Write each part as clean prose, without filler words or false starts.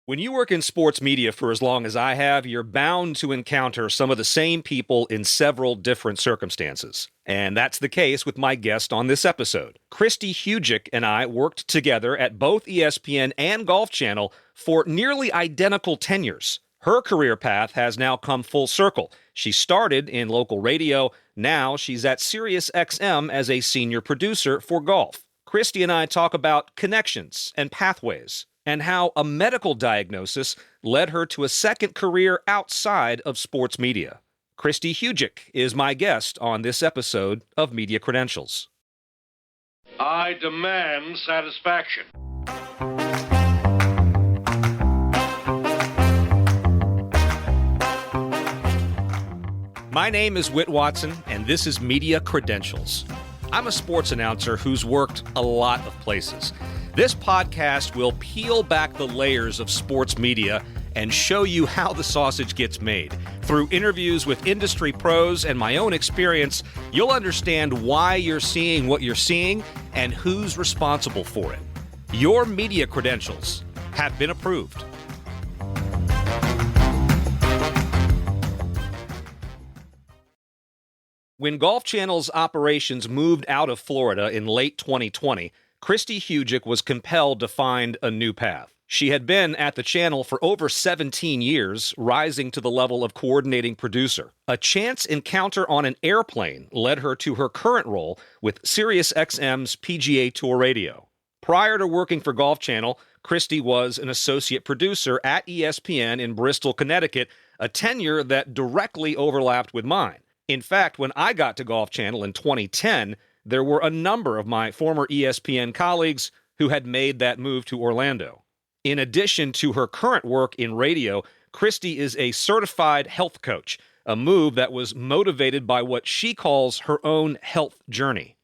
When you work in sports media for as long as I have, you're bound to encounter some of the same people in several different circumstances. And that's the case with my guest on this episode. Kristi Hujik and I worked together at both ESPN and Golf Channel for nearly identical tenures. Her career path has now come full circle. She started in local radio. Now she's at SiriusXM as a senior producer for golf. Kristi and I talk about connections and pathways, and how a medical diagnosis led her to a second career outside of sports media. Kristi Hujik is my guest on this episode of Media Credentials. I demand satisfaction. My name is Whit Watson, and this is Media Credentials. I'm a sports announcer who's worked a lot of places. This podcast will peel back the layers of sports media and show you how the sausage gets made. Through interviews with industry pros and my own experience, you'll understand why you're seeing what you're seeing and who's responsible for it. Your media credentials have been approved. When Golf Channel's operations moved out of Florida in late 2020, Kristi Hujik was compelled to find a new path. She had been at the channel for over 17 years, rising to the level of coordinating producer. A chance encounter on an airplane led her to her current role with SiriusXM's PGA Tour Radio. Prior to working for Golf Channel, Kristi was an associate producer at ESPN in Bristol, Connecticut, a tenure that directly overlapped with mine. In fact, when I got to Golf Channel in 2010, there were a number of my former ESPN colleagues who had made that move to Orlando. In addition to her current work in radio, Kristi is a certified health coach, a move that was motivated by what she calls her own health journey.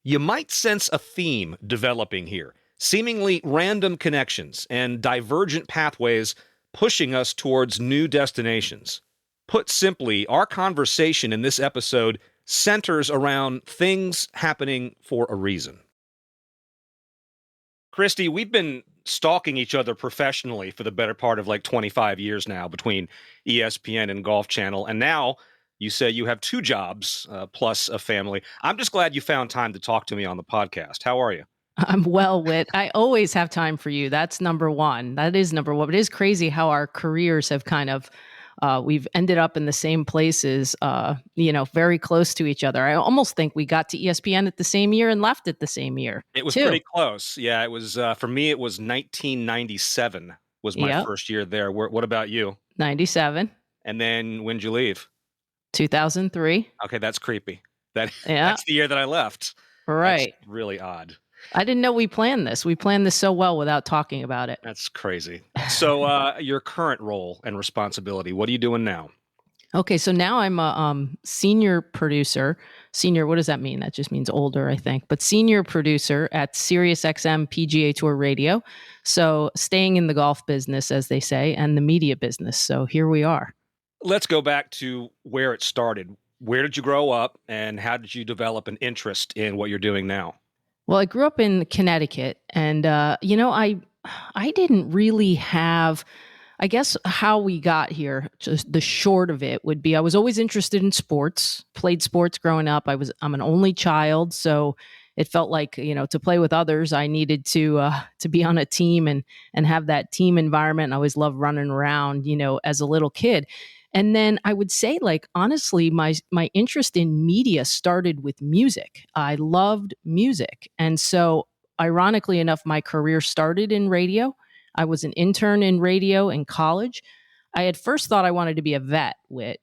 You might sense a theme developing here, seemingly random connections and divergent pathways pushing us towards new destinations. Put simply, our conversation in this episode centers around things happening for a reason. Kristi, we've been stalking each other professionally for the better part of like 25 years now between ESPN and Golf Channel. And now you say you have two jobs plus a family. I'm just glad you found time to talk to me on the podcast. How are you? I'm well, Whit. I always have time for you. That's number one. That is number one. But it is crazy how our careers have kind of we've ended up in the same places, very close to each other. I almost think we got to ESPN at the same year and left at the same year. It was pretty close. Yeah, it was, for me, it was 1997 was my first year there. What about you? 97. And then when'd you leave? 2003. Okay, that's creepy. That's the year that I left. Right. That's really odd. I didn't know we planned this. We planned this so well without talking about it. That's crazy. So your current role and responsibility, what are you doing now? Okay, so now I'm a senior producer. Senior, what does that mean? That just means older, I think. But senior producer at SiriusXM PGA Tour Radio. So staying in the golf business, as they say, and the media business. So here we are. Let's go back to where it started. Where did you grow up, and how did you develop an interest in what you're doing now? Well, I grew up in Connecticut, and, I didn't really have, I guess how we got here, just the short of it would be I was always interested in sports, played sports growing up. I'm an only child, so it felt like, to play with others, I needed to be on a team and have that team environment. I always loved running around, as a little kid. And then I would say, honestly, my interest in media started with music. I loved music. And so, ironically enough, my career started in radio. I was an intern in radio in college. I had first thought I wanted to be a vet,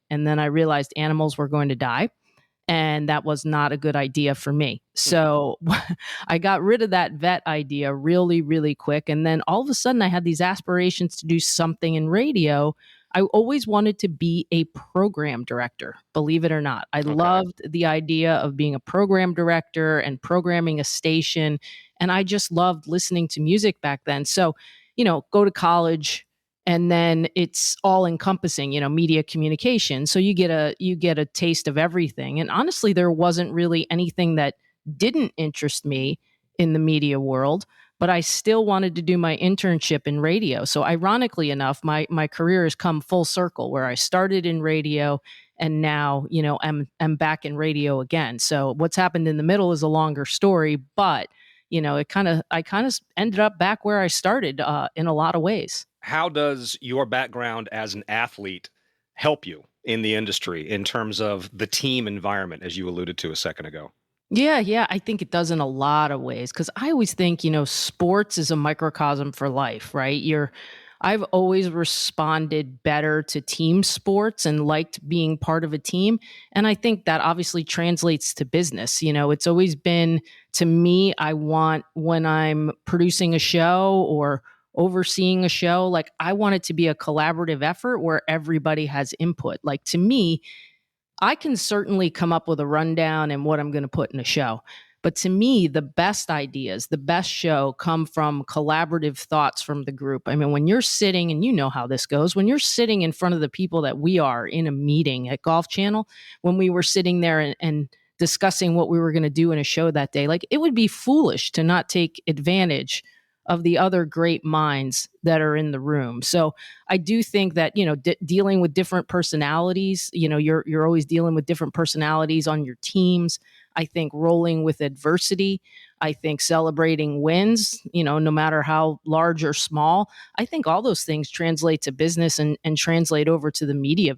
and then I realized animals were going to die. And that was not a good idea for me. So I got rid of that vet idea really, really quick. And then all of a sudden I had these aspirations to do something in radio. I always wanted to be a program director, believe it or not. I loved the idea of being a program director and programming a station. And I just loved listening to music back then. So, go to college and then it's all encompassing, media communication. So you get a taste of everything. And honestly, there wasn't really anything that didn't interest me in the media world. but I still wanted to do my internship in radio. So ironically enough, my career has come full circle where I started in radio and now, I'm back in radio again. So what's happened in the middle is a longer story, but I kind of ended up back where I started in a lot of ways. How does your background as an athlete help you in the industry in terms of the team environment, as you alluded to a second ago? Yeah, I think it does in a lot of ways because I always think, sports is a microcosm for life, right? I've always responded better to team sports and liked being part of a team. And I think that obviously translates to business. It's always been, to me, I want, when I'm producing a show or overseeing a show, like I want it to be a collaborative effort where everybody has input. Like to me, I can certainly come up with a rundown and what I'm going to put in a show. But to me, the best ideas, the best show come from collaborative thoughts from the group. I mean, when you're sitting, and you know how this goes, when you're sitting in front of the people that we are in a meeting at Golf Channel, when we were sitting there and discussing what we were going to do in a show that day, like it would be foolish to not take advantage of the other great minds that are in the room. So I do think that, dealing with different personalities, you're always dealing with different personalities on your teams. I think rolling with adversity, I think celebrating wins, no matter how large or small, I think all those things translate to business and translate over to the media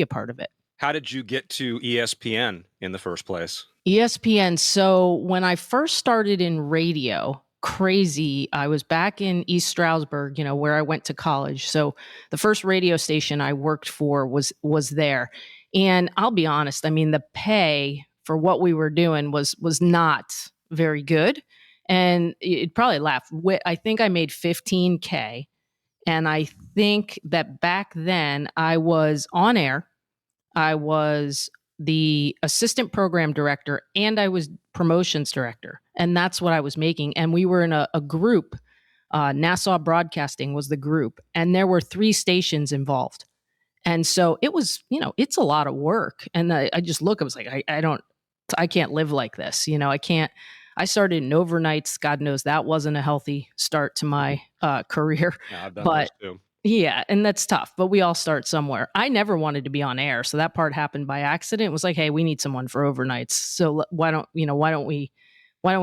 part of it. How did you get to ESPN in the first place? ESPN. So when I first started in radio, crazy. I was back in East Stroudsburg, where I went to college. So the first radio station I worked for was there. And I'll be honest, I mean, the pay for what we were doing was not very good. And you'd probably laugh. I think I made $15K. And I think that back then I was on air. I was the assistant program director and I was promotions director. And that's what I was making. And we were in a group, Nassau Broadcasting was the group. And there were 3 stations involved. And so it was, it's a lot of work. And I just look, I was like, I can't live like this. I started in overnights. God knows that wasn't a healthy start to my career. Yeah, I've done but those too. Yeah, and that's tough, but we all start somewhere. I never wanted to be on air, so that part happened by accident. It was like, hey, we need someone for overnights. So why don't we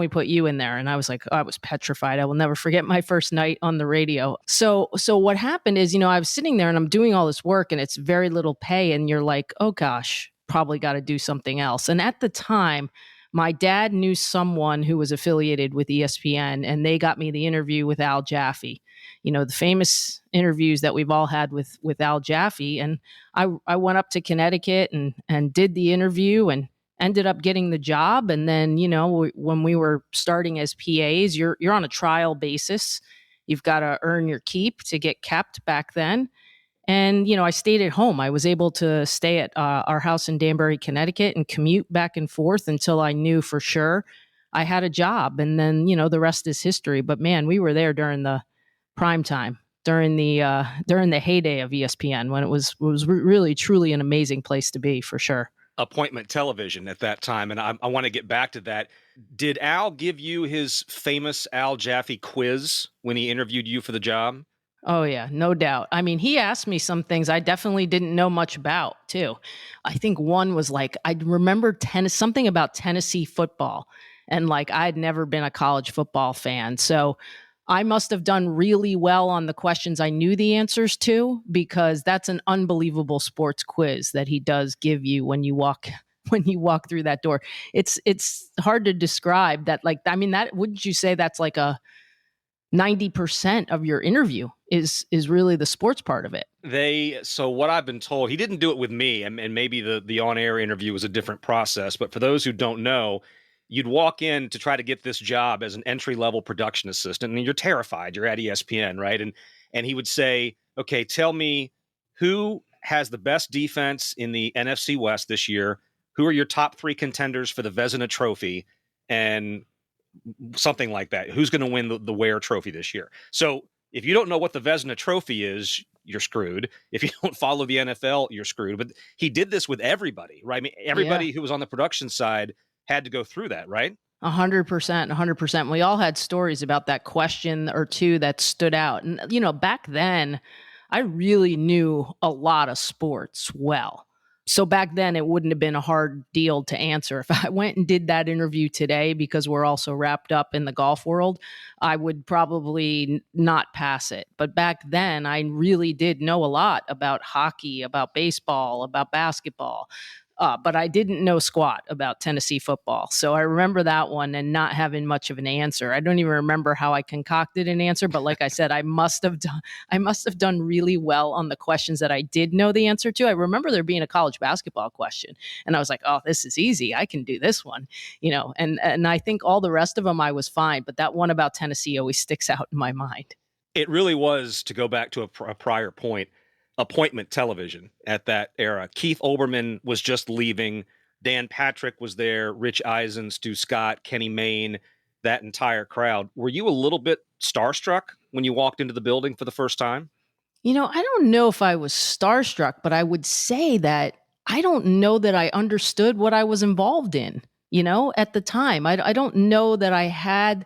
put you in there? And I was like, I was petrified. I will never forget my first night on the radio. So what happened is, I was sitting there and I'm doing all this work and it's very little pay and you're like, oh gosh, probably got to do something else. And at the time, my dad knew someone who was affiliated with ESPN and they got me the interview with Al Jaffe. The famous interviews that we've all had with Al Jaffe. And I went up to Connecticut and did the interview and ended up getting the job. And then, when we were starting as PAs, you're on a trial basis. You've got to earn your keep to get kept back then. And, I stayed at home. I was able to stay at our house in Danbury, Connecticut and commute back and forth until I knew for sure I had a job. And then, the rest is history. But man, we were there during the prime time, during the heyday of ESPN, when it was really, truly an amazing place to be, for sure. Appointment television at that time. And I want to get back to that. Did Al give you his famous Al Jaffe quiz when he interviewed you for the job? Oh, yeah, no doubt. I mean, he asked me some things I definitely didn't know much about, too. I think one was like, I remember something about Tennessee football. And like, I'd never been a college football fan. So I must have done really well on the questions I knew the answers to, because that's an unbelievable sports quiz that he does give you when you walk through that door. It's hard to describe that. Like, I mean, that, wouldn't you say that's like a 90% of your interview is really the sports part of it? So what I've been told, he didn't do it with me, and maybe the on-air interview was a different process, but for those who don't know, you'd walk in to try to get this job as an entry-level production assistant, and you're terrified. You're at ESPN, right? And he would say, okay, tell me who has the best defense in the NFC West this year, who are your top 3 contenders for the Vezina Trophy, and something like that. Who's going to win the Ware Trophy this year? So if you don't know what the Vezina Trophy is, you're screwed. If you don't follow the NFL, you're screwed. But he did this with everybody, right? I mean, everybody who was on the production side had to go through that, right? 100%, 100%. We all had stories about that question or two that stood out. And, back then, I really knew a lot of sports well. So back then, it wouldn't have been a hard deal to answer. If I went and did that interview today, because we're also wrapped up in the golf world, I would probably not pass it. But back then, I really did know a lot about hockey, about baseball, about basketball. But I didn't know squat about Tennessee football. So I remember that one and not having much of an answer. I don't even remember how I concocted an answer, but like I said, I must have done really well on the questions that I did know the answer to. I remember there being a college basketball question, and I was like, oh, this is easy. I can do this one, and I think all the rest of them I was fine, but that one about Tennessee always sticks out in my mind. It really was, to go back to a prior point, appointment television at that era. Keith Olbermann was just leaving. Dan Patrick was there. Rich Eisen, Stu Scott, Kenny Mayne, that entire crowd. Were you a little bit starstruck when you walked into the building for the first time? I don't know if I was starstruck, but I would say that I don't know that I understood what I was involved in, at the time. I don't know that I had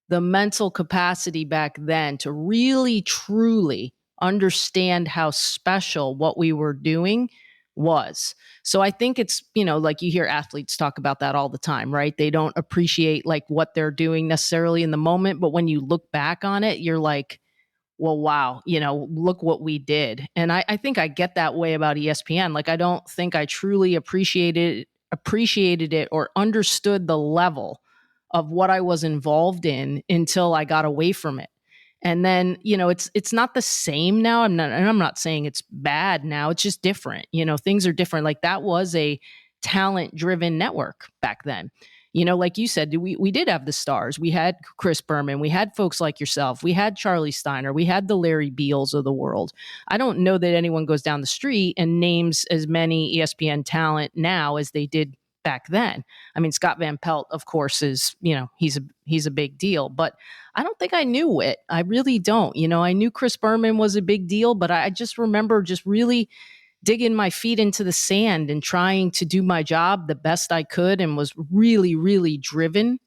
the mental capacity back then to really, truly understand how special what we were doing was. So I think it's, like you hear athletes talk about that all the time, right? They don't appreciate like what they're doing necessarily in the moment, but when you look back on it, you're like, well, wow, look what we did. And I think I get that way about ESPN. Like, I don't think I truly appreciated it or understood the level of what I was involved in until I got away from it. And then, it's not the same now. I'm not saying it's bad now. It's just different. Things are different. Like, that was a talent-driven network back then. Like you said, we did have the stars. We had Chris Berman. We had folks like yourself. We had Charlie Steiner. We had the Larry Beals of the world. I don't know that anyone goes down the street and names as many ESPN talent now as they did back then. I mean, Scott Van Pelt, of course, is, he's a big deal, but I don't think I knew it. I really don't. I knew Chris Berman was a big deal, but I just remember just really digging my feet into the sand and trying to do my job the best I could, and was really, really driven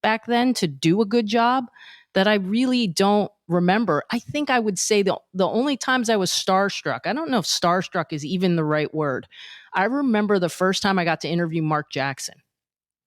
back then to do a good job that I really don't remember. I think I would say the only times I was starstruck, I don't know if starstruck is even the right word. I remember the first time I got to interview Mark Jackson.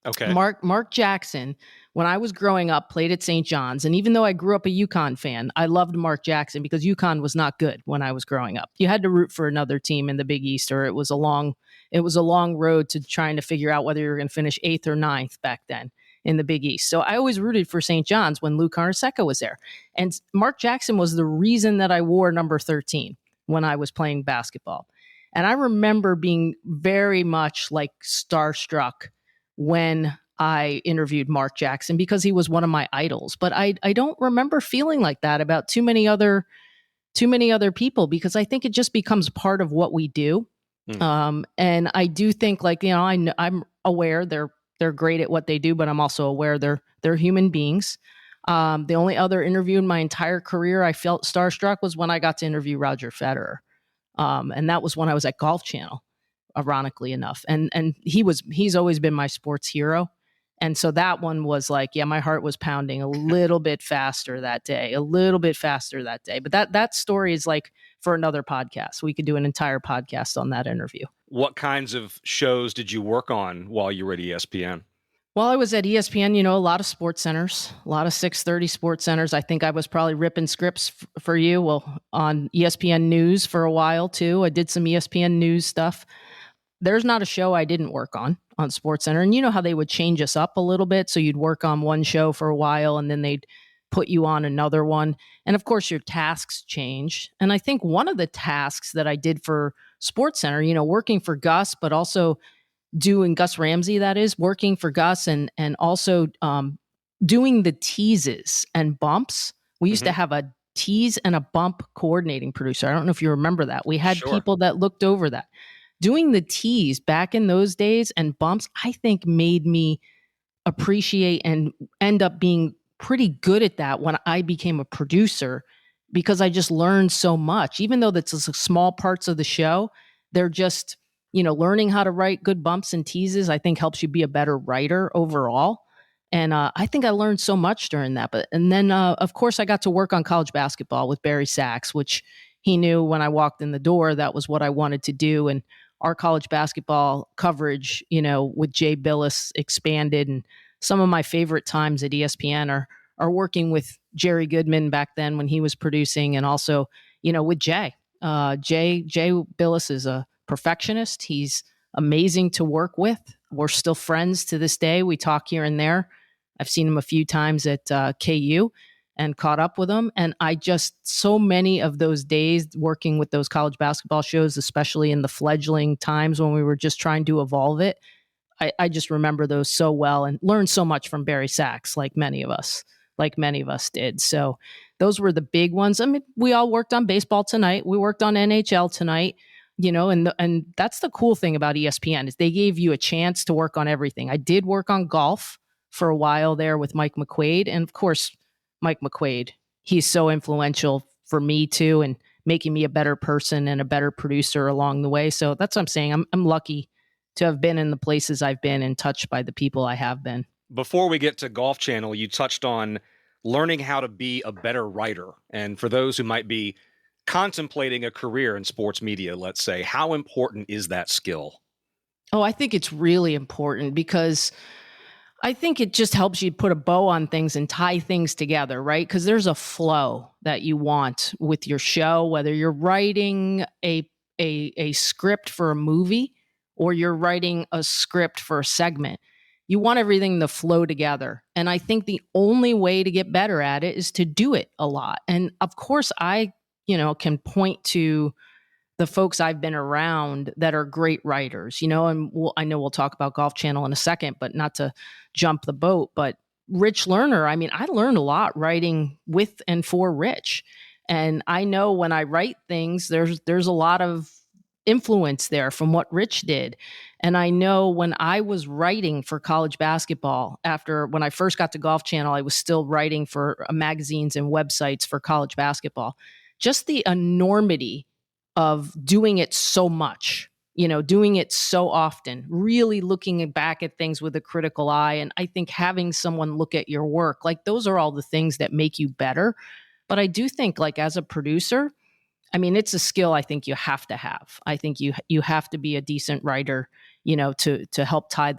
Okay. Mark Jackson, when I was growing up, played at St. John's. And even though I grew up a UConn fan, I loved Mark Jackson because UConn was not good when I was growing up. You had to root for another team in the Big East, or it was a long road to trying to figure out whether you were going to finish 8th or 9th back then in the Big East. So I always rooted for St. John's when Lou Carnesecca was there. And Mark Jackson was the reason that I wore number 13 when I was playing basketball. And I remember being very much like starstruck when I interviewed Mark Jackson because he was one of my idols. But I don't remember feeling like that about too many other people, because I think it just becomes part of what we do. And I do think, like, I'm aware they're great at what they do, but I'm also aware they're human beings. The only other interview in my entire career I felt starstruck was when I got to interview Roger Federer. And that was when I was at Golf Channel, ironically enough. And he's always been my sports hero. And so that one was like, yeah, my heart was pounding a little bit faster that day. But that story is like for another podcast. We could do an entire podcast on that interview. What kinds of shows did you work on while you were at ESPN? While I was at ESPN, a lot of sports centers, a lot of 630 sports centers. I think I was probably ripping scripts for you. Well, on ESPN News for a while too. I did some ESPN News stuff. There's not a show I didn't work on SportsCenter. And you know how they would change us up a little bit. So you'd work on one show for a while and then they'd put you on another one. And of course, your tasks change. And I think one of the tasks that I did for SportsCenter, working for Gus, but also doing Gus Ramsey, that is, working for Gus and also doing the teases and bumps. We used to have a tease and a bump coordinating producer. I don't know if you remember that. We had people that looked over that. Doing the tease back in those days and bumps, I think made me appreciate and end up being pretty good at that when I became a producer, because I just learned so much. Even though that's small parts of the show, they're just, learning how to write good bumps and teases, I think helps you be a better writer overall. And I think I learned so much during that. And then, of course, I got to work on college basketball with Barry Sachs, which he knew when I walked in the door, that was what I wanted to do. And our college basketball coverage, with Jay Billis expanded. And some of my favorite times at ESPN are working with Jerry Goodman back then when he was producing, and also, with Jay. Jay Billis is a perfectionist. He's amazing to work with. We're still friends to this day. We talk here and there. I've seen him a few times at KU and caught up with him. And so many of those days working with those college basketball shows, especially in the fledgling times when we were just trying to evolve it, I just remember those so well and learned so much from Barry Sachs, like many of us did. So those were the big ones. I mean, we all worked on baseball tonight. We worked on NHL tonight. And that's the cool thing about ESPN is they gave you a chance to work on everything. I did work on golf for a while there with Mike McQuaid. And of course, Mike McQuaid, he's so influential for me too, and making me a better person and a better producer along the way. So that's what I'm saying. I'm lucky to have been in the places I've been and touched by the people I have been. Before we get to Golf Channel, you touched on learning how to be a better writer. And for those who might be contemplating a career in sports media, let's say, how important is that skill? Oh, I think it's really important because I think it just helps you put a bow on things and tie things together, right? Because there's a flow that you want with your show, whether you're writing a script for a movie or you're writing a script for a segment. You want everything to flow together. And I think the only way to get better at it is to do it a lot. And of course, I can point to the folks I've been around that are great writers, and I know we'll talk about Golf Channel in a second, but not to jump the boat. But Rich Lerner, I mean, I learned a lot writing with and for Rich. And I know when I write things, there's a lot of influence there from what Rich did. And I know when I was writing for college basketball, when I first got to Golf Channel, I was still writing for magazines and websites for college basketball. Just the enormity of doing it so much, doing it so often, really looking back at things with a critical eye. And I think having someone look at your work, like those are all the things that make you better. But I do think like as a producer, I mean, it's a skill I think you have to have. I think you have to be a decent writer, to help tie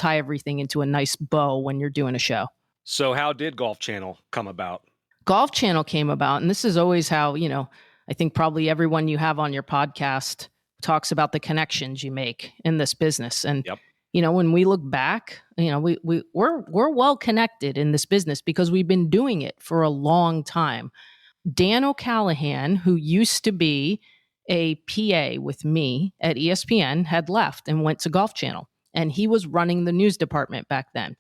everything into a nice bow when you're doing a show. So how did Golf Channel come about? Golf Channel came about, and this is always how, I think probably everyone you have on your podcast talks about the connections you make in this business. And, yep. When we look back, we're well connected in this business because we've been doing it for a long time. Dan O'Callahan, who used to be a PA with me at ESPN, had left and went to Golf Channel, and he was running the news department back then.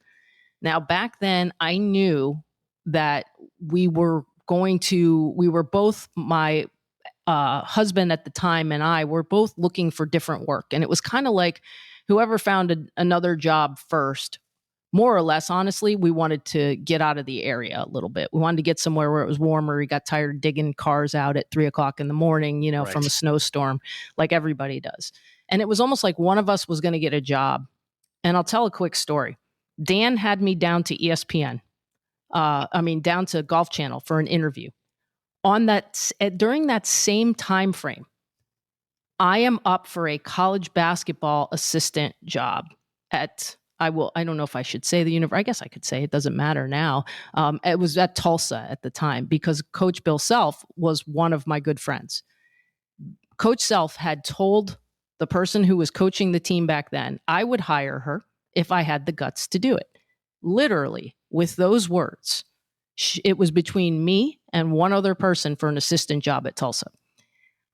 Now, back then, I knew that we were both, my husband at the time and I were both looking for different work. And it was kind of like whoever found another job first, more or less, honestly, we wanted to get out of the area a little bit. We wanted to get somewhere where it was warmer. We got tired of digging cars out at 3:00 in the morning, Right. From a snowstorm, like everybody does. And it was almost like one of us was going to get a job. And I'll tell a quick story. Dan had me down to ESPN. Down to Golf Channel for an interview. During that same time frame, I am up for a college basketball assistant job at, I don't know if I should say the university. I guess I could say it doesn't matter now. It was at Tulsa at the time because Coach Bill Self was one of my good friends. Coach Self had told the person who was coaching the team back then, I would hire her if I had the guts to do it. Literally, with those words, it was between me and one other person for an assistant job at Tulsa.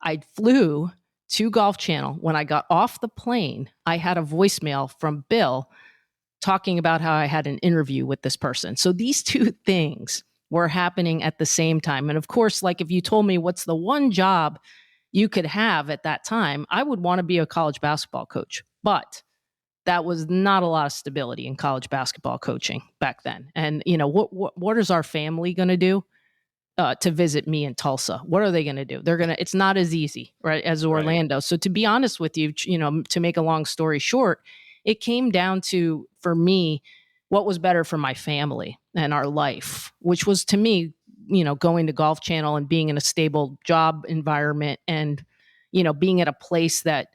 I flew to Golf Channel. When I got off the plane, I had a voicemail from Bill talking about how I had an interview with this person. So these two things were happening at the same time. And of course, like if you told me what's the one job you could have at that time, I would want to be a college basketball coach. But that was not a lot of stability in college basketball coaching back then. And, what is our family going to do to visit me in Tulsa? What are they going to do? It's not as easy, right, as Orlando. Right. So to be honest with you, to make a long story short, it came down to, for me, what was better for my family and our life, which was to me, going to Golf Channel and being in a stable job environment and, being at a place that,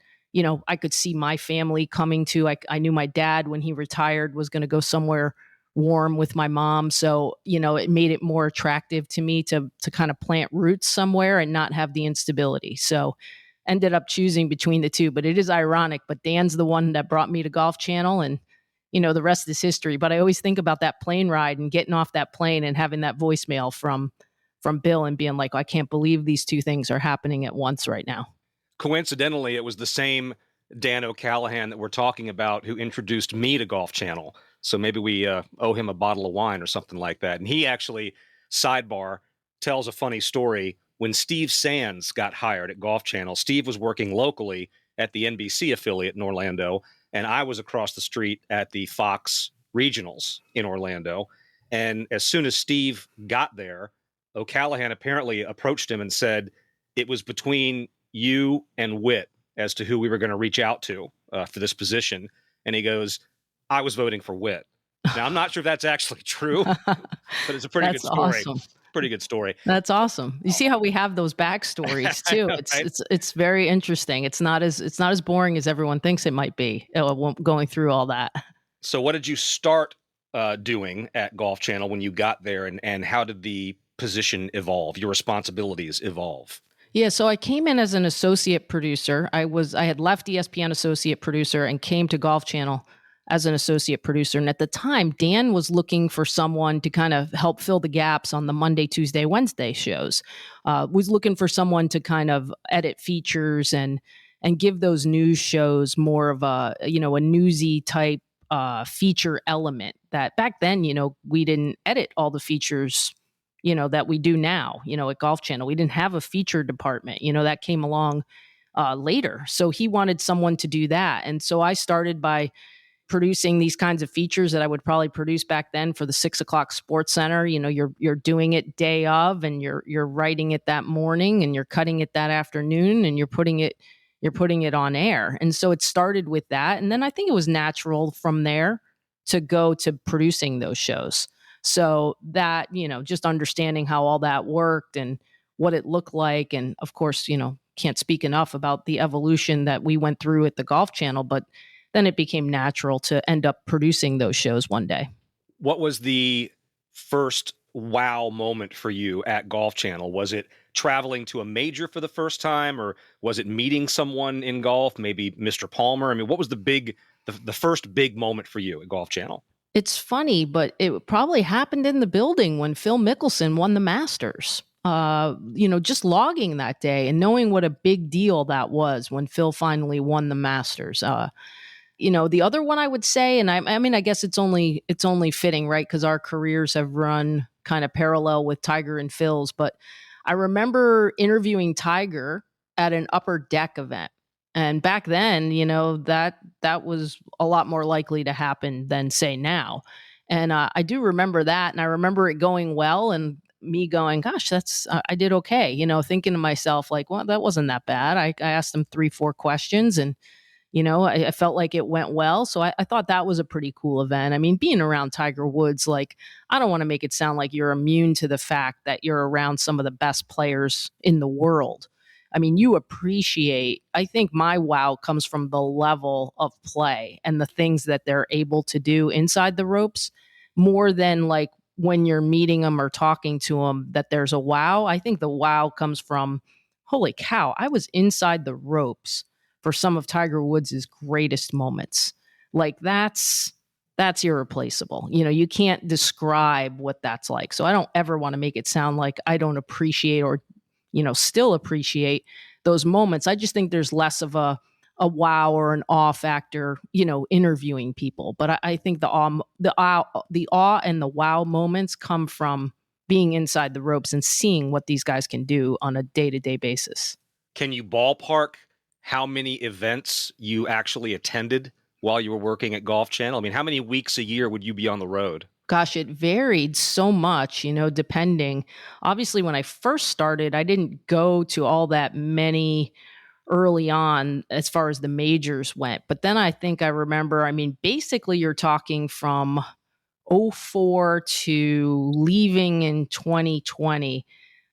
I could see my family coming to. I knew my dad, when he retired, was going to go somewhere warm with my mom. So, it made it more attractive to me to kind of plant roots somewhere and not have the instability. So ended up choosing between the two, but it is ironic, but Dan's the one that brought me to Golf Channel, and the rest is history. But I always think about that plane ride and getting off that plane and having that voicemail from Bill and being like, I can't believe these two things are happening at once right now. Coincidentally, it was the same Dan O'Callahan that we're talking about who introduced me to Golf Channel. So maybe we owe him a bottle of wine or something like that. And he actually, sidebar, tells a funny story. When Steve Sands got hired at Golf Channel, Steve was working locally at the NBC affiliate in Orlando, and I was across the street at the Fox Regionals in Orlando. And as soon as Steve got there, O'Callahan apparently approached him and said, it was between you and Witt as to who we were going to reach out to for this position. And he goes, I was voting for Witt. Now, I'm not sure if that's actually true, but it's a pretty good story. Awesome. Pretty good story. That's awesome. You see how we have those backstories too. It's very interesting. It's not as boring as everyone thinks it might be going through all that. So what did you start doing at Golf Channel when you got there, and how did the position evolve, your responsibilities evolve? Yeah, so I came in as an associate producer. I had left ESPN associate producer and came to Golf Channel as an associate producer. And at the time, Dan was looking for someone to kind of help fill the gaps on the Monday, Tuesday, Wednesday shows. Was looking for someone to kind of edit features and give those news shows more of a newsy type feature element. That back then, we didn't edit all the features that we do now, at Golf Channel. We didn't have a feature department, that came along later. So he wanted someone to do that. And so I started by producing these kinds of features that I would probably produce back then for the 6 o'clock Sports Center. You're doing it day of, and you're writing it that morning, and you're cutting it that afternoon, and you're putting it on air. And so it started with that. And then I think it was natural from there to go to producing those shows. So that, just understanding how all that worked and what it looked like. And of course, can't speak enough about the evolution that we went through at the Golf Channel, but then it became natural to end up producing those shows one day. What was the first wow moment for you at Golf Channel? Was it traveling to a major for the first time, or was it meeting someone in golf, maybe Mr. Palmer? I mean, what was the first big moment for you at Golf Channel? It's funny, but it probably happened in the building when Phil Mickelson won the Masters. Just logging that day and knowing what a big deal that was when Phil finally won the Masters. The other one I would say, and I guess it's only fitting, right? Because our careers have run kind of parallel with Tiger and Phil's. But I remember interviewing Tiger at an Upper Deck event. And back then, that was a lot more likely to happen than say now. And I do remember that. And I remember it going well and me going, gosh, I did okay. Thinking to myself like, well, that wasn't that bad. I asked them 3-4 questions and, I felt like it went well. So I thought that was a pretty cool event. I mean, being around Tiger Woods, like, I don't want to make it sound like you're immune to the fact that you're around some of the best players in the world. I mean, you appreciate, I think my wow comes from the level of play and the things that they're able to do inside the ropes more than like when you're meeting them or talking to them that there's a wow. I think the wow comes from, holy cow, I was inside the ropes for some of Tiger Woods' greatest moments. Like that's irreplaceable. You can't describe what that's like. So I don't ever want to make it sound like I don't appreciate or still appreciate those moments. I just think there's less of a wow or an awe factor, interviewing people. But I think the awe and the wow moments come from being inside the ropes and seeing what these guys can do on a day-to-day basis. Can you ballpark how many events you actually attended while you were working at Golf Channel? I mean, how many weeks a year would you be on the road? Gosh, it varied so much, depending. Obviously, when I first started, I didn't go to all that many early on as far as the majors went. But then I think I remember, basically you're talking from '04 to leaving in 2020,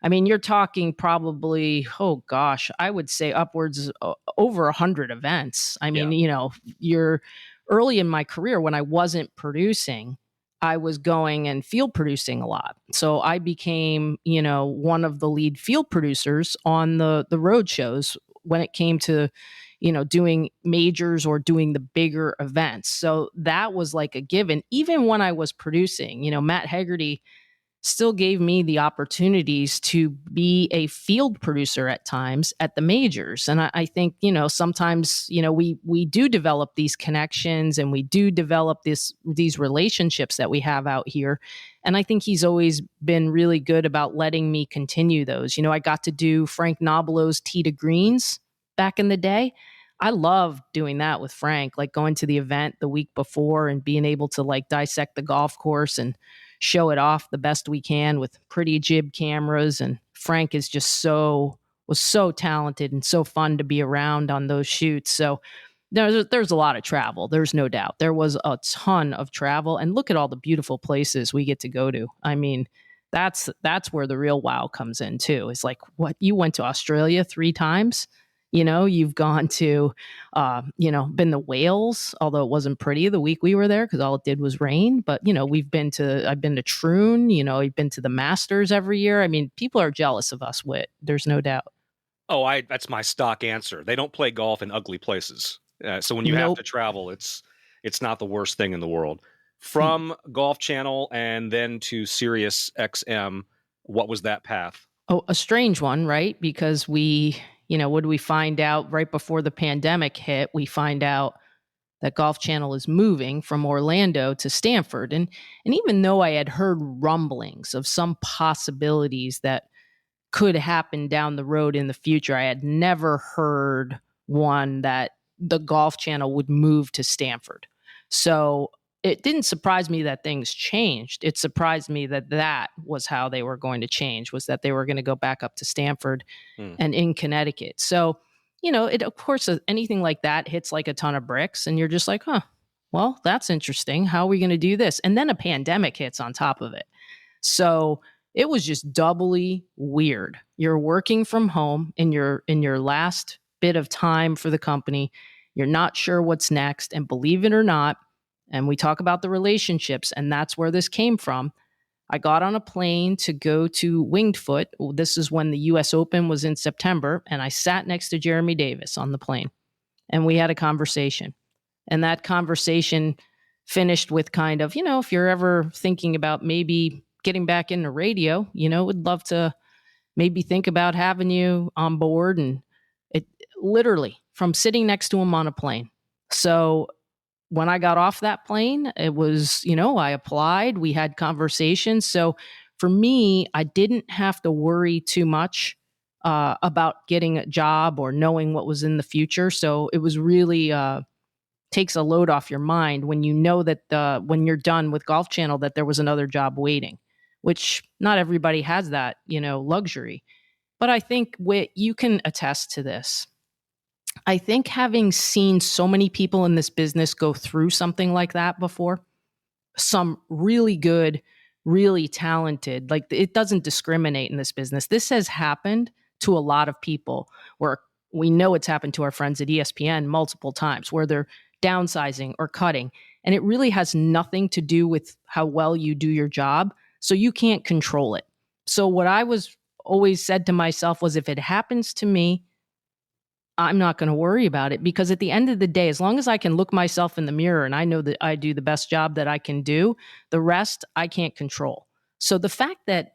I mean, you're talking probably, oh gosh, I would say upwards over 100 events. I mean, you're early in my career when I wasn't producing, I was going and field producing a lot. So I became, one of the lead field producers on the road shows when it came to, doing majors or doing the bigger events. So that was like a given. Even when I was producing, Matt Hegarty still gave me the opportunities to be a field producer at times at the majors. And I think, sometimes, we do develop these connections and we do develop these relationships that we have out here. And I think he's always been really good about letting me continue those. I got to do Frank Nobelo's Tee to Greens back in the day. I love doing that with Frank, like going to the event the week before and being able to like dissect the golf course and show it off the best we can with pretty jib cameras. And Frank is just was so talented and so fun to be around on those shoots. So there's a lot of travel. There's no doubt. There was a ton of travel, and look at all the beautiful places we get to go to. I mean, that's where the real wow comes in too. It's like, what, you went to Australia 3 times? You've gone to, been to Wales, although it wasn't pretty the week we were there because all it did was rain. But, I've been to Troon, I've been to the Masters every year. I mean, people are jealous of us, Whit. There's no doubt. Oh, that's my stock answer. They don't play golf in ugly places. So when you have to travel, it's not the worst thing in the world. From Golf Channel and then to SiriusXM, what was that path? Oh, a strange one, right? Because what do we find out right before the pandemic hit? We find out that Golf Channel is moving from Orlando to Stanford. And even though I had heard rumblings of some possibilities that could happen down the road in the future, I had never heard one that the Golf Channel would move to Stanford. So it didn't surprise me that things changed. It surprised me that was how they were going to change, was that they were going to go back up to Stanford and in Connecticut. So, of course, anything like that hits like a ton of bricks and you're just like, well, that's interesting. How are we going to do this? And then a pandemic hits on top of it. So it was just doubly weird. You're working from home in your last bit of time for the company. You're not sure what's next. And believe it or not, and we talk about the relationships, and that's where this came from. I got on a plane to go to Winged Foot. This is when the U.S. Open was in September, and I sat next to Jeremy Davis on the plane, and we had a conversation. And that conversation finished with kind of, if you're ever thinking about maybe getting back into radio, would love to maybe think about having you on board. And it literally from sitting next to him on a plane. So when I got off that plane, it was, I applied, we had conversations. So for me, I didn't have to worry too much about getting a job or knowing what was in the future. So it was really takes a load off your mind when you know that when you're done with Golf Channel, that there was another job waiting, which not everybody has that, luxury. But I think you can attest to this. I think having seen so many people in this business go through something like that before, some really good, really talented, like it doesn't discriminate in this business. This has happened to a lot of people where we know it's happened to our friends at ESPN multiple times where they're downsizing or cutting. And it really has nothing to do with how well you do your job. So you can't control it. So what I was always said to myself was, if it happens to me, I'm not going to worry about it, because at the end of the day, as long as I can look myself in the mirror and I know that I do the best job that I can do, the rest I can't control. So the fact that,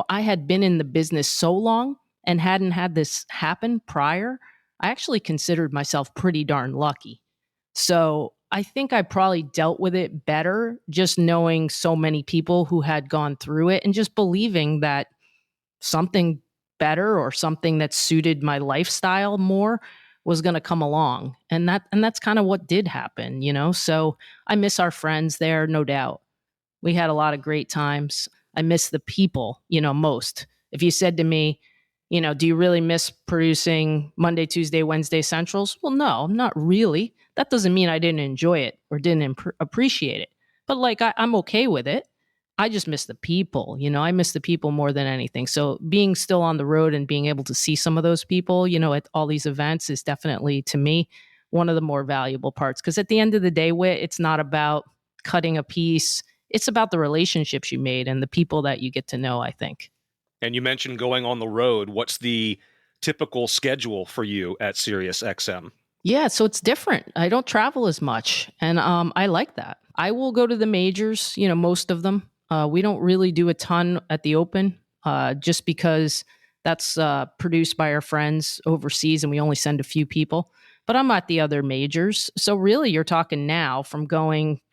I had been in the business so long and hadn't had this happen prior, I actually considered myself pretty darn lucky. So I think I probably dealt with it better just knowing so many people who had gone through it and just believing that something better or something that suited my lifestyle more was going to come along. And that's kind of what did happen, So I miss our friends there, no doubt. We had a lot of great times. I miss the people, most. If you said to me, do you really miss producing Monday, Tuesday, Wednesday Centrals? Well, no, not really. That doesn't mean I didn't enjoy it or didn't appreciate it. but like I'm okay with it. I just miss the people, I miss the people more than anything. So being still on the road and being able to see some of those people, at all these events is definitely, to me, one of the more valuable parts. Because at the end of the day, Whit, it's not about cutting a piece. It's about the relationships you made and the people that you get to know, I think. And you mentioned going on the road. What's the typical schedule for you at SiriusXM? Yeah, so it's different. I don't travel as much, and I like that. I will go to the majors, most of them. We don't really do a ton at the Open, just because that's produced by our friends overseas, and we only send a few people. But I'm at the other majors. So really, you're talking now from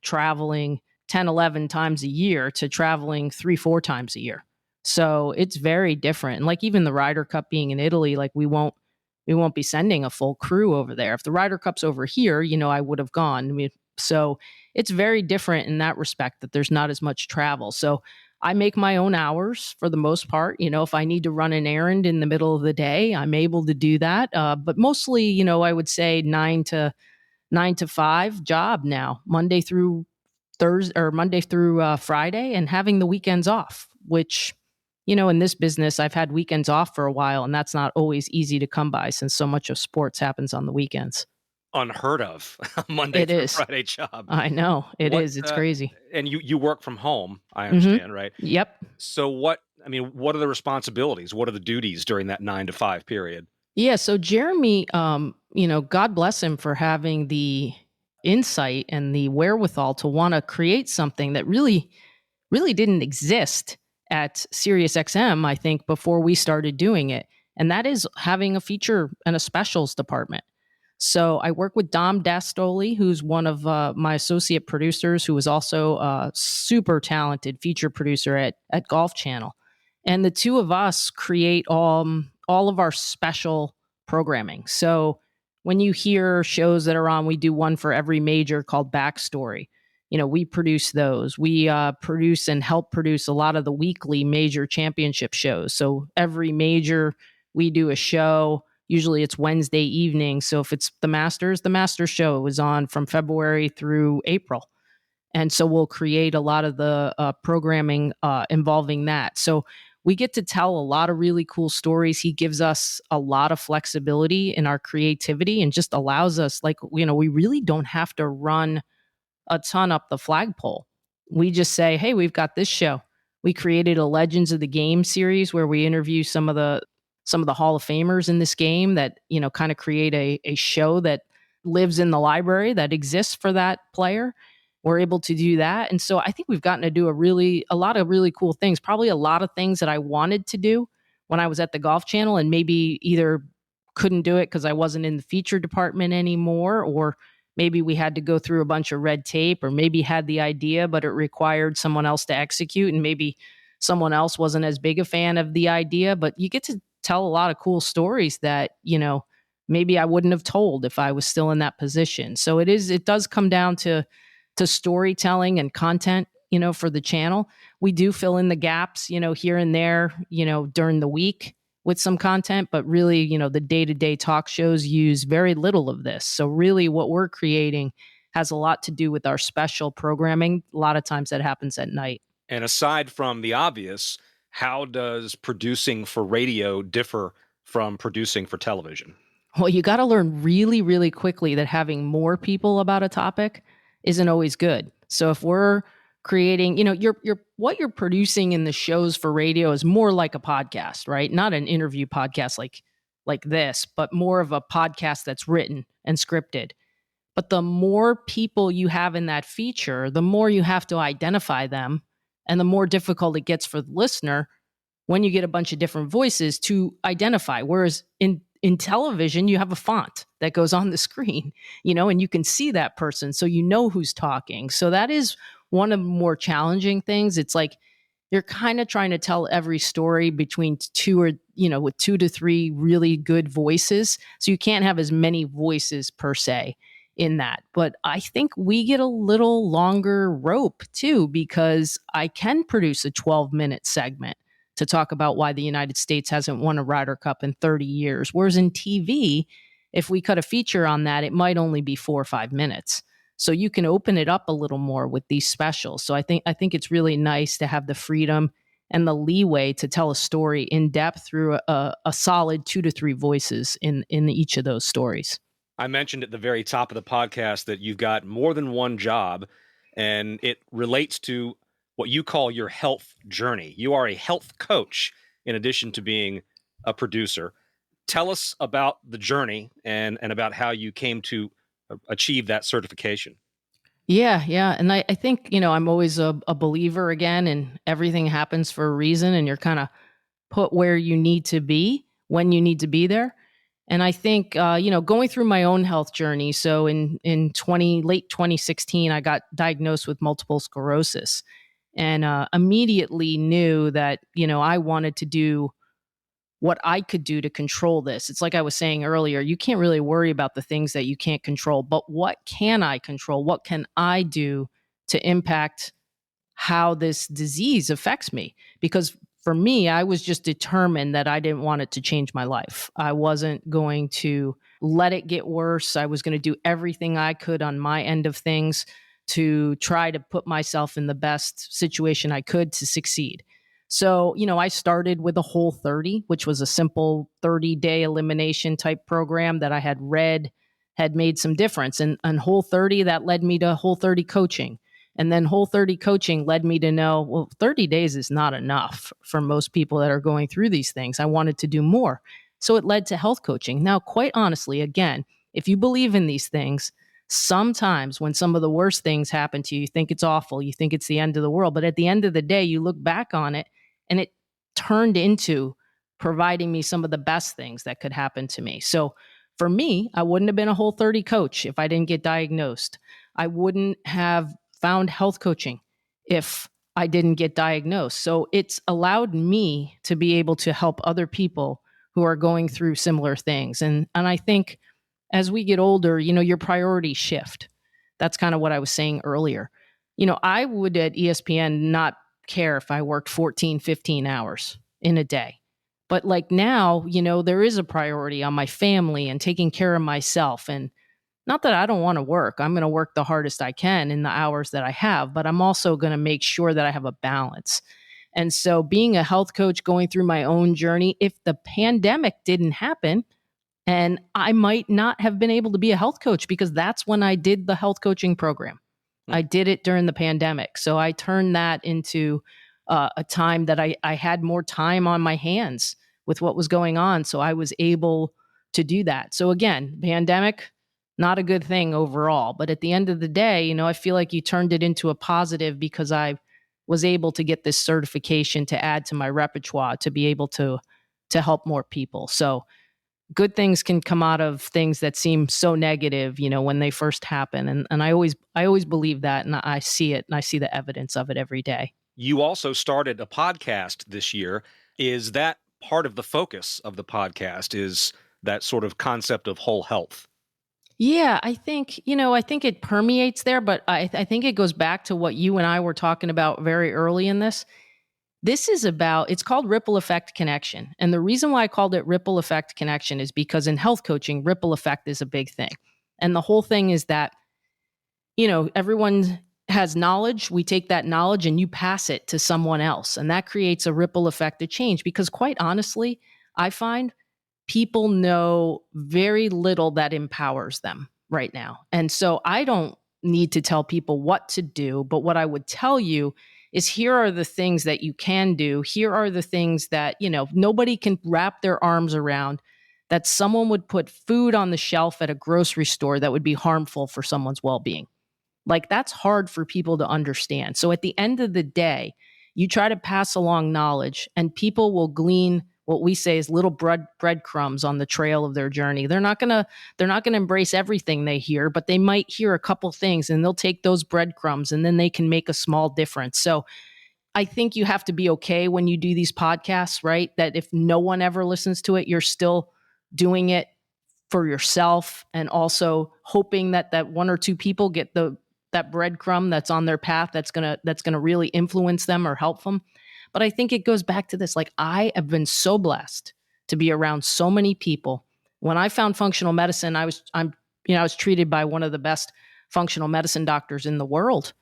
traveling 10, 11 times a year to traveling 3, 4 times a year. So it's very different. And like even the Ryder Cup being in Italy, like we won't be sending a full crew over there. If the Ryder Cup's over here, I would have gone. So it's very different in that respect, that there's not as much travel. So I make my own hours for the most part. If I need to run an errand in the middle of the day, I'm able to do that. But mostly, I would say 9 to 5 job now, Monday through Thursday or Monday through Friday, and having the weekends off, which, in this business, I've had weekends off for a while, and that's not always easy to come by since so much of sports happens on the weekends. Unheard of. Monday through Friday job. I know it is. It's crazy. And you work from home, I understand, right? Yep. So what are the responsibilities? What are the duties during that 9 to 5 period? Yeah. So Jeremy, God bless him for having the insight and the wherewithal to want to create something that really, really didn't exist at SiriusXM, I think, before we started doing it. And that is having a feature and a specials department. So I work with Dom Dastoli, who's one of my associate producers, who is also a super talented feature producer at Golf Channel. And the two of us create all of our special programming. So when you hear shows that are on, we do one for every major called Backstory. We produce those. We produce and help produce a lot of the weekly major championship shows. So every major, we do a show. Usually it's Wednesday evening. So if it's the Masters show is on from February through April. And so we'll create a lot of the programming involving that. So we get to tell a lot of really cool stories. He gives us a lot of flexibility in our creativity and just allows us, we really don't have to run a ton up the flagpole. We just say, hey, we've got this show. We created a Legends of the Game series where we interview some of the Hall of Famers in this game that, kind of create a show that lives in the library that exists for that player. We're able to do that. And so I think we've gotten to do a lot of really cool things, probably a lot of things that I wanted to do when I was at the Golf Channel and maybe either couldn't do it because I wasn't in the feature department anymore, or maybe we had to go through a bunch of red tape, or maybe had the idea, but it required someone else to execute. And maybe someone else wasn't as big a fan of the idea, but you get to tell a lot of cool stories that, maybe I wouldn't have told if I was still in that position. So it does come down to storytelling and content, for the channel. We do fill in the gaps, here and there, during the week with some content, but really, the day-to-day talk shows use very little of this. So really what we're creating has a lot to do with our special programming. A lot of times that happens at night. And aside from the obvious, how does producing for radio differ from producing for television? Well, you got to learn really, really quickly that having more people about a topic isn't always good. So if we're creating, what you're producing in the shows for radio is more like a podcast, right? Not an interview podcast like this, but more of a podcast that's written and scripted. But the more people you have in that feature, the more you have to identify them, and the more difficult it gets for the listener when you get a bunch of different voices to identify. Whereas in television, you have a font that goes on the screen, and you can see that person, so you know who's talking. So that is one of the more challenging things. It's like you're kind of trying to tell every story between with 2 to 3 really good voices. So you can't have as many voices per se in that. But I think we get a little longer rope too, because I can produce a 12-minute segment to talk about why the United States hasn't won a Ryder Cup in 30 years. Whereas in TV, if we cut a feature on that, it might only be 4 or 5 minutes. So you can open it up a little more with these specials. So I think it's really nice to have the freedom and the leeway to tell a story in depth through a solid 2 to 3 voices in each of those stories. I mentioned at the very top of the podcast that you've got more than one job, and it relates to what you call your health journey. You are a health coach in addition to being a producer. Tell us about the journey and about how you came to achieve that certification. Yeah. And I think, I'm always a believer again, and everything happens for a reason, and you're kind of put where you need to be when you need to be there. And I think, going through my own health journey. So in late 2016, I got diagnosed with multiple sclerosis, and immediately knew that, I wanted to do what I could do to control this. It's like I was saying earlier, you can't really worry about the things that you can't control, but what can I control? What can I do to impact how this disease affects me? Because for me, I was just determined that I didn't want it to change my life. I wasn't going to let it get worse. I was going to do everything I could on my end of things to try to put myself in the best situation I could to succeed. So, I started with a Whole30, which was a simple 30-day elimination type program that I had read had made some difference. And Whole30, that led me to Whole30 coaching. And then Whole30 coaching led me to know, well, 30 days is not enough for most people that are going through these things. I wanted to do more. So it led to health coaching. Now, quite honestly, again, if you believe in these things, sometimes when some of the worst things happen to you, you think it's awful, you think it's the end of the world. But at the end of the day, you look back on it and it turned into providing me some of the best things that could happen to me. So for me, I wouldn't have been a Whole30 coach if I didn't get diagnosed. I wouldn't have found health coaching if I didn't get diagnosed. So it's allowed me to be able to help other people who are going through similar things. And I think as we get older, your priorities shift. That's kind of what I was saying earlier. I would at ESPN not care if I worked 14, 15 hours in a day. But like now, there is a priority on my family and taking care of myself. And not that I don't want to work. I'm going to work the hardest I can in the hours that I have, but I'm also going to make sure that I have a balance. And so being a health coach, going through my own journey, if the pandemic didn't happen, and I might not have been able to be a health coach because that's when I did the health coaching program. I did it during the pandemic. So I turned that into a time that I had more time on my hands with what was going on. So I was able to do that. So again, pandemic, not a good thing overall. But at the end of the day, I feel like you turned it into a positive because I was able to get this certification to add to my repertoire to be able to help more people. So good things can come out of things that seem so negative, when they first happen. And I always believe that, and I see it, and I see the evidence of it every day. You also started a podcast this year. Is that part of the focus of the podcast, is that sort of concept of whole health? Yeah, I think it permeates there, but I think it goes back to what you and I were talking about very early in this. It's called Ripple Effect Connection. And the reason why I called it Ripple Effect Connection is because in health coaching, ripple effect is a big thing. And the whole thing is that, everyone has knowledge. We take that knowledge and you pass it to someone else. And that creates a ripple effect of change because quite honestly, I find people know very little that empowers them right now. And so I don't need to tell people what to do, but what I would tell you is here are the things that you can do. Here are the things that, nobody can wrap their arms around, that someone would put food on the shelf at a grocery store that would be harmful for someone's well-being. Like that's hard for people to understand. So at the end of the day, you try to pass along knowledge and people will glean what we say is little breadcrumbs on the trail of their journey. They're not gonna embrace everything they hear, but they might hear a couple things and they'll take those breadcrumbs and then they can make a small difference. So I think you have to be okay when you do these podcasts, right? That if no one ever listens to it, you're still doing it for yourself and also hoping that one or two people get that breadcrumb that's on their path that's gonna really influence them or help them. But I think it goes back to this. Like I have been so blessed to be around so many people. When I found functional medicine, I was treated by one of the best functional medicine doctors in the world.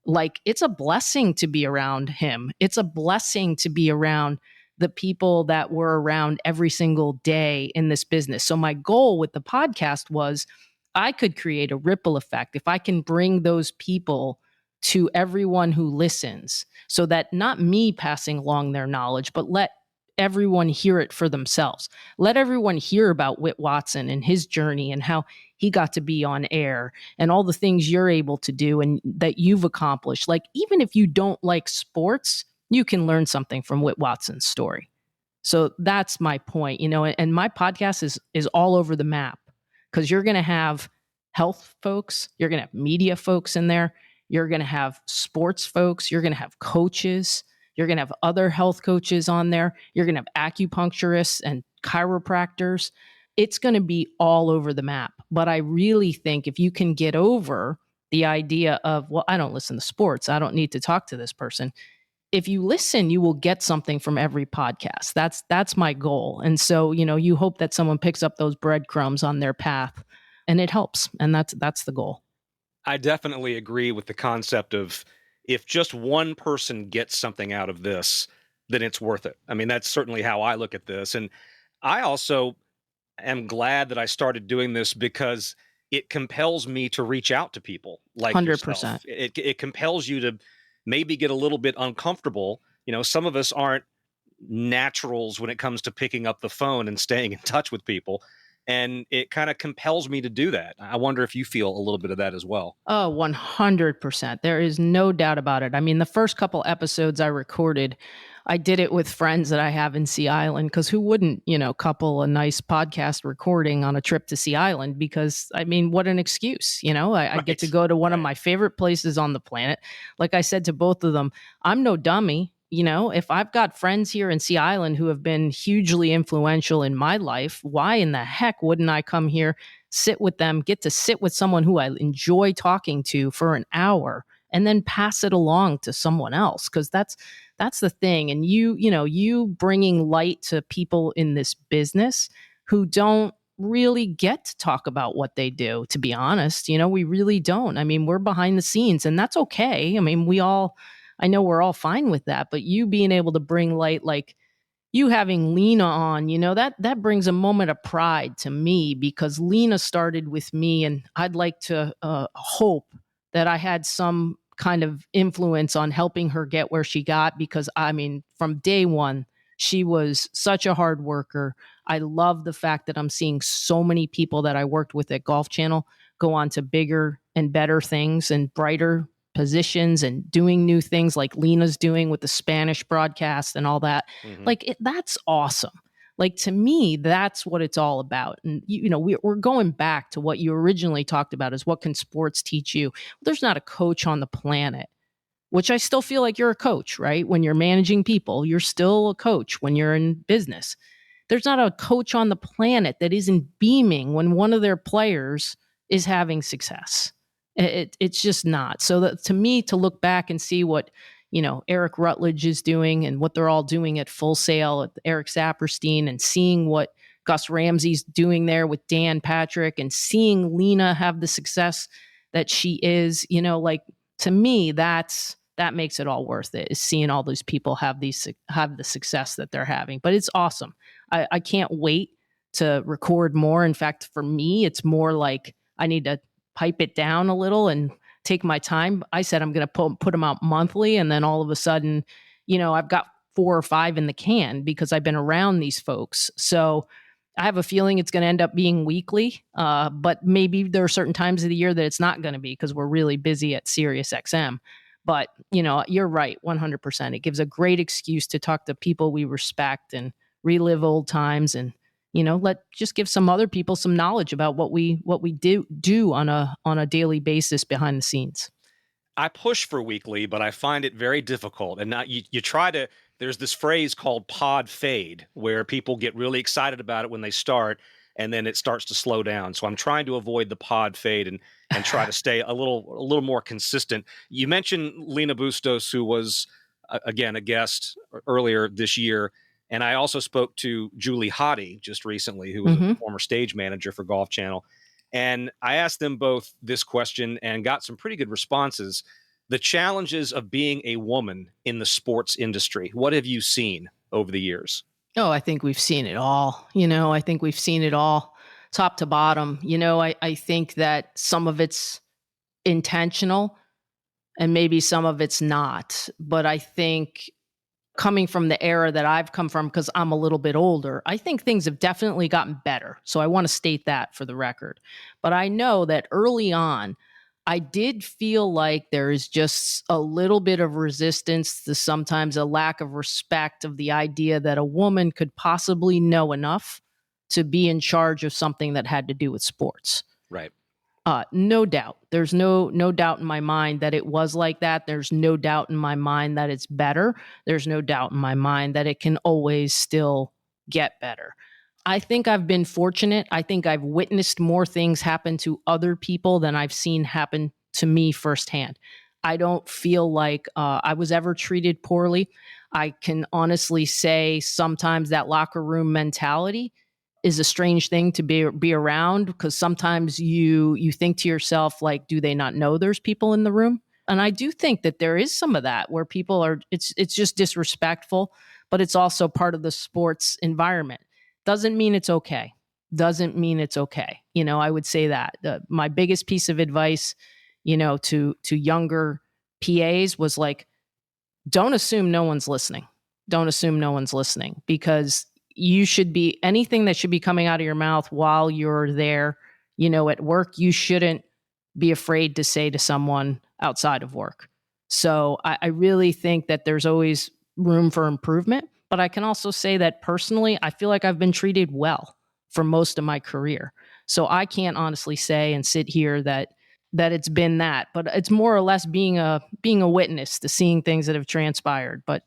Like, it's a blessing to be around him. It's a blessing to be around the people that were around every single day in this business. So my goal with the podcast was I could create a ripple effect if I can bring those people to everyone who listens, so that not me passing along their knowledge, but let everyone hear it for themselves. Let everyone hear about Whit Watson and his journey and how he got to be on air and all the things you're able to do and that you've accomplished. Like, even if you don't like sports, you can learn something from Whit Watson's story. So that's my point, and my podcast is all over the map, because you're going to have health folks, you're going to have media folks in there, you're going to have sports folks, you're going to have coaches, you're going to have other health coaches on there, you're going to have acupuncturists and chiropractors. It's going to be all over the map. But I really think if you can get over the idea of, well, I don't listen to sports, I don't need to talk to this person. If you listen, you will get something from every podcast. That's my goal. And so, you hope that someone picks up those breadcrumbs on their path, and it helps. And that's the goal. I definitely agree with the concept of, if just one person gets something out of this, then it's worth it. I mean, that's certainly how I look at this. And I also am glad that I started doing this, because it compels me to reach out to people like 100%. yourself. It compels you to maybe get a little bit uncomfortable. Some of us aren't naturals when it comes to picking up the phone and staying in touch with people. And it kind of compels me to do that. I wonder if you feel a little bit of that as well. Oh, 100%. There is no doubt about it. I mean, the first couple episodes I recorded, I did it with friends that I have in Sea Island, because who wouldn't, couple a nice podcast recording on a trip to Sea Island? Because, I mean, what an excuse, I get to go to one of my favorite places on the planet. Like I said to both of them, I'm no dummy. If I've got friends here in Sea Island who have been hugely influential in my life, why in the heck wouldn't I come here, sit with them, get to sit with someone who I enjoy talking to for an hour, and then pass it along to someone else? Because that's the thing. And you bringing light to people in this business who don't really get to talk about what they do, to be honest. We really don't. I mean, we're behind the scenes, and that's okay. I mean, I know we're all fine with that, but you being able to bring light, like you having Lena on, that brings a moment of pride to me, because Lena started with me, and I'd like to hope that I had some kind of influence on helping her get where she got, because I mean, from day one, she was such a hard worker. I love the fact that I'm seeing so many people that I worked with at Golf Channel go on to bigger and better things and brighter positions and doing new things, like Lena's doing with the Spanish broadcast and all that. Mm-hmm. That's awesome. Like, to me, that's what it's all about. And, we're going back to what you originally talked about, is what can sports teach you? There's not a coach on the planet, which I still feel like you're a coach, right? When you're managing people, you're still a coach when you're in business. There's not a coach on the planet that isn't beaming when one of their players is having success. It's just not. So that, to me, to look back and see what, Eric Rutledge is doing and what they're all doing at Full Sail, at Eric Saperstein, and seeing what Gus Ramsey's doing there with Dan Patrick, and seeing Lena have the success that she is, to me, that makes it all worth it, is seeing all those people have the success that they're having. But it's awesome. I can't wait to record more. In fact, for me, it's more like I need to pipe it down a little and take my time. I said I'm going to put them out monthly, and then all of a sudden, I've got 4 or 5 in the can, because I've been around these folks. So I have a feeling it's going to end up being weekly, but maybe there are certain times of the year that it's not going to be, because we're really busy at SiriusXM. But, you're right, 100%. It gives a great excuse to talk to people we respect and relive old times, and just give some other people some knowledge about what we do on a daily basis behind the scenes. I push for weekly, but I find it very difficult. And you try to, there's this phrase called pod fade, where people get really excited about it when they start, and then it starts to slow down. So I'm trying to avoid the pod fade and try to stay a little more consistent. You mentioned Lena Bustos, who was, again, a guest earlier this year. And I also spoke to Julie Hottie just recently, who was a former stage manager for Golf Channel. And I asked them both this question and got some pretty good responses. The challenges of being a woman in the sports industry. What have you seen over the years? Oh, I think we've seen it all. I think we've seen it all top to bottom. I think that some of it's intentional and maybe some of it's not. But I think coming from the era that I've come from, because I'm a little bit older, I think things have definitely gotten better. So I want to state that for the record. But I know that early on, I did feel like there is just a little bit of resistance to sometimes a lack of respect of the idea that a woman could possibly know enough to be in charge of something that had to do with sports. Right. No doubt. There's no doubt in my mind that it was like that. There's no doubt in my mind that it's better. There's no doubt in my mind that it can always still get better. I think I've been fortunate. I think I've witnessed more things happen to other people than I've seen happen to me firsthand. I don't feel like I was ever treated poorly. I can honestly say sometimes that locker room mentality is a strange thing to be around, because sometimes you think to yourself, like, do they not know there's people in the room? And I do think that there is some of that where people are, it's just disrespectful, but it's also part of the sports environment. Doesn't mean it's okay. Doesn't mean it's okay. I would say that my biggest piece of advice, to younger PAs was like, don't assume no one's listening. Don't assume no one's listening, because you should be, anything that should be coming out of your mouth while you're there, at work, you shouldn't be afraid to say to someone outside of work. So I really think that there's always room for improvement. But I can also say that personally, I feel like I've been treated well for most of my career. So I can't honestly say and sit here that it's been that, but it's more or less being a witness to seeing things that have transpired. But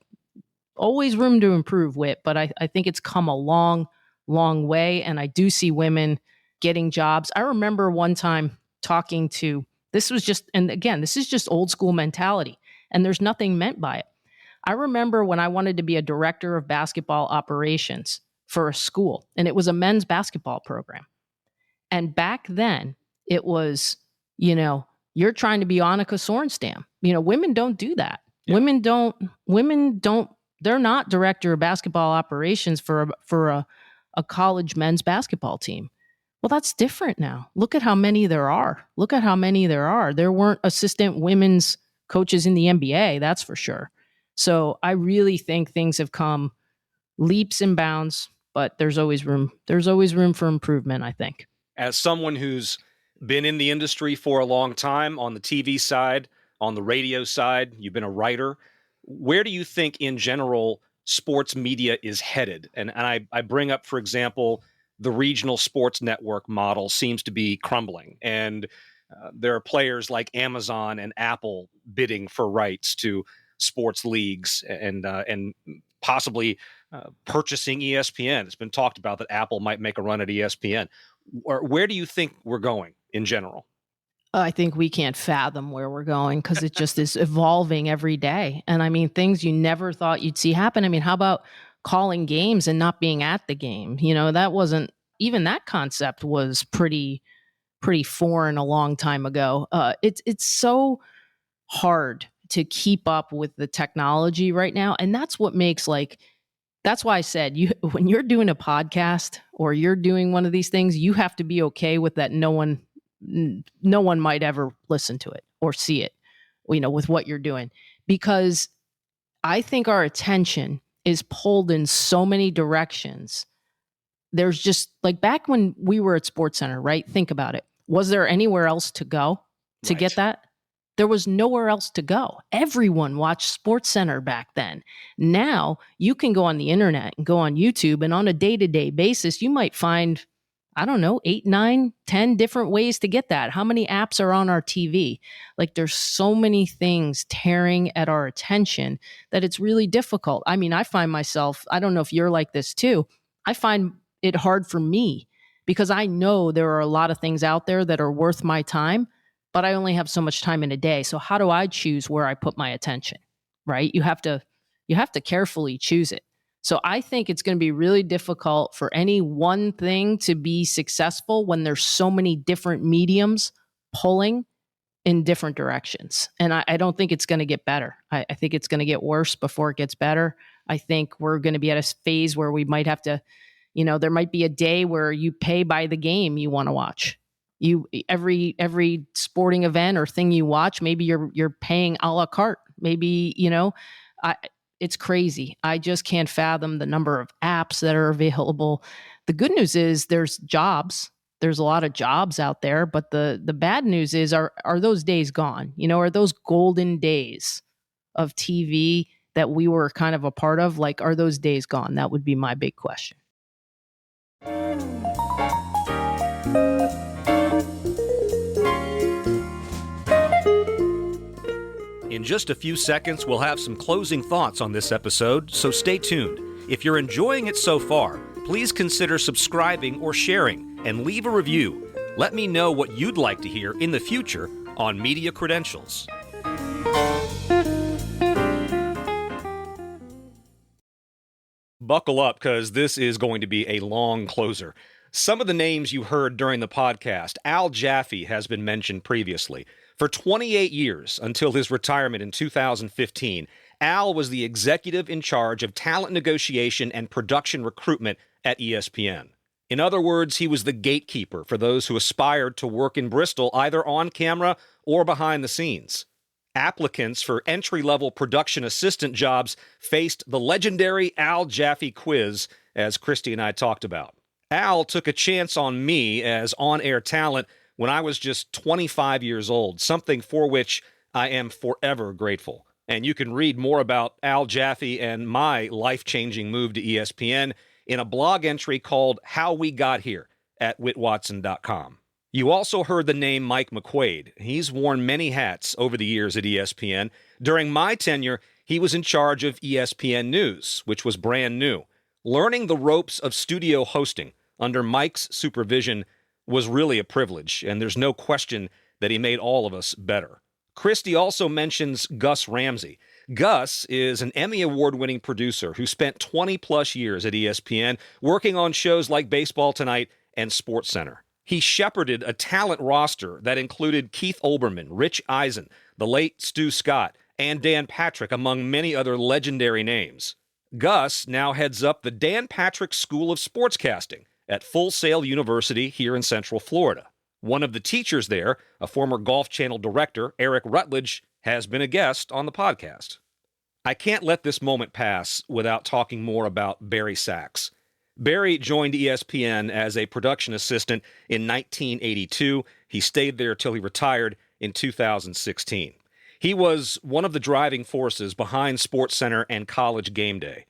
always room to improve, Whit. But I think it's come a long, long way. And I do see women getting jobs. I remember one time talking to, this was just, and again, this is just old school mentality, and there's nothing meant by it. I remember when I wanted to be a director of basketball operations for a school, and it was a men's basketball program. And back then it was, you're trying to be Annika Sorenstam. Women don't do that. Yeah. Women don't, they're not director of basketball operations for a college men's basketball team. Well, that's different now. Look at how many there are. There weren't assistant women's coaches in the NBA, that's for sure. So I really think things have come leaps and bounds, but there's always room for improvement, I think. As someone who's been in the industry for a long time, on the TV side, on the radio side, you've been a writer, where do you think in general sports media is headed? And I bring up, for example, the regional sports network model seems to be crumbling. And there are players like Amazon and Apple bidding for rights to sports leagues and possibly purchasing ESPN. It's been talked about that Apple might make a run at ESPN. Where do you think we're going in general? I think we can't fathom where we're going, because it just is evolving every day. And I mean, things you never thought you'd see happen. I mean, how about calling games and not being at the game? That wasn't, even that concept was pretty foreign a long time ago. It's so hard to keep up with the technology right now. And that's what makes, that's why I said, when you're doing a podcast or you're doing one of these things, you have to be okay with that. No one might ever listen to it or see it, with what you're doing, because I think our attention is pulled in so many directions. There's just, like, back when we were at SportsCenter, right? Think about it. Was there anywhere else to go to get that? There was nowhere else to go. Everyone watched SportsCenter back then. Now you can go on the internet and go on YouTube, and on a day-to-day basis, you might find, 8, 9, 10 different ways to get that. How many apps are on our TV? Like, there's so many things tearing at our attention that it's really difficult. I mean, I find myself, I don't know if you're like this too, I find it hard for me, because I know there are a lot of things out there that are worth my time, but I only have so much time in a day. So how do I choose where I put my attention, right? You have to carefully choose it. So I think it's going to be really difficult for any one thing to be successful when there's so many different mediums pulling in different directions. And I don't think it's going to get better. I think it's going to get worse before it gets better. I think we're going to be at a phase where we might have to, there might be a day where you pay by the game you want to watch. Every sporting event or thing you watch, maybe you're paying a la carte. Maybe, it's crazy. I just can't fathom the number of apps that are available. The good news is there's jobs. There's a lot of jobs out there, but the bad news is are those days gone? Are those golden days of TV that we were kind of a part of? Like, are those days gone? That would be my big question. In just a few seconds, we'll have some closing thoughts on this episode, so stay tuned. If you're enjoying it so far, please consider subscribing or sharing and leave a review. Let me know what you'd like to hear in the future on Media Credentials. Buckle up, because this is going to be a long closer. Some of the names you heard during the podcast, Al Jaffe has been mentioned previously. For 28 years, until his retirement in 2015, Al was the executive in charge of talent negotiation and production recruitment at ESPN. In other words, he was the gatekeeper for those who aspired to work in Bristol, either on camera or behind the scenes. Applicants for entry-level production assistant jobs faced the legendary Al Jaffe quiz, as Kristi and I talked about. Al took a chance on me as on-air talent when I was just 25 years old, something for which I am forever grateful. And you can read more about Al Jaffe and my life-changing move to ESPN in a blog entry called How We Got Here at whitwatson.com. You also heard the name Mike McQuaid. He's worn many hats over the years at ESPN. During my tenure, he was in charge of ESPN News, which was brand new. Learning the ropes of studio hosting under Mike's supervision was really a privilege, and there's no question that he made all of us better. Kristi also mentions Gus Ramsey. Gus is an Emmy Award-winning producer who spent 20-plus years at ESPN working on shows like Baseball Tonight and SportsCenter. He shepherded a talent roster that included Keith Olbermann, Rich Eisen, the late Stu Scott, and Dan Patrick, among many other legendary names. Gus now heads up the Dan Patrick School of Sportscasting at Full Sail University here in Central Florida. One of the teachers there, a former Golf Channel director, Eric Rutledge, has been a guest on the podcast. I can't let this moment pass without talking more about Barry Sachs. Barry joined ESPN as a production assistant in 1982. He stayed there till he retired in 2016. He was one of the driving forces behind SportsCenter and College Game Day.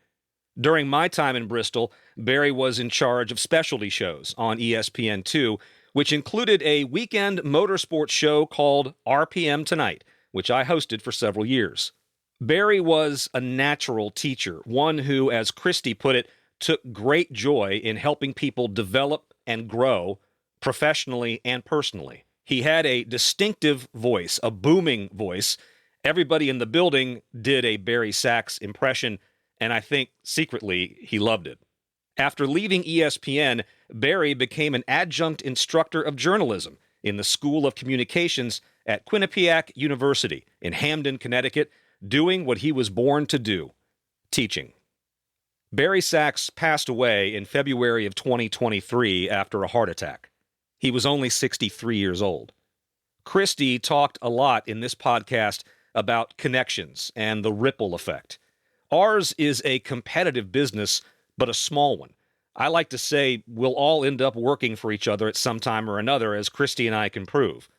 During my time in Bristol, Barry was in charge of specialty shows on ESPN2, which included a weekend motorsports show called RPM Tonight, which I hosted for several years. Barry was a natural teacher, one who, as Kristi put it, took great joy in helping people develop and grow professionally and personally. He had a distinctive voice, a booming voice. Everybody in the building did a Barry Sachs impression, and I think secretly he loved it. After leaving ESPN, Barry became an adjunct instructor of journalism in the School of Communications at Quinnipiac University in Hamden, Connecticut, doing what he was born to do, teaching. Barry Sachs passed away in February of 2023 after a heart attack. He was only 63 years old. Kristi talked a lot in this podcast about connections and the ripple effect. Ours is a competitive business, but a small one. I like to say we'll all end up working for each other at some time or another, as Kristi and I can prove.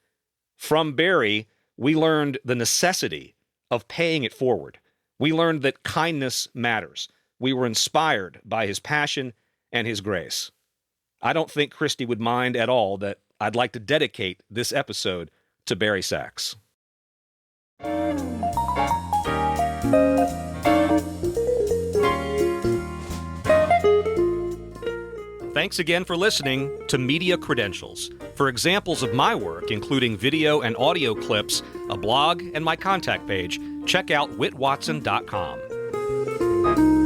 From Barry, we learned the necessity of paying it forward. We learned that kindness matters. We were inspired by his passion and his grace. I don't think Kristi would mind at all that I'd like to dedicate this episode to Barry Sachs. Thanks again for listening to Media Credentials. For examples of my work, including video and audio clips, a blog, and my contact page, check out whitwatson.com.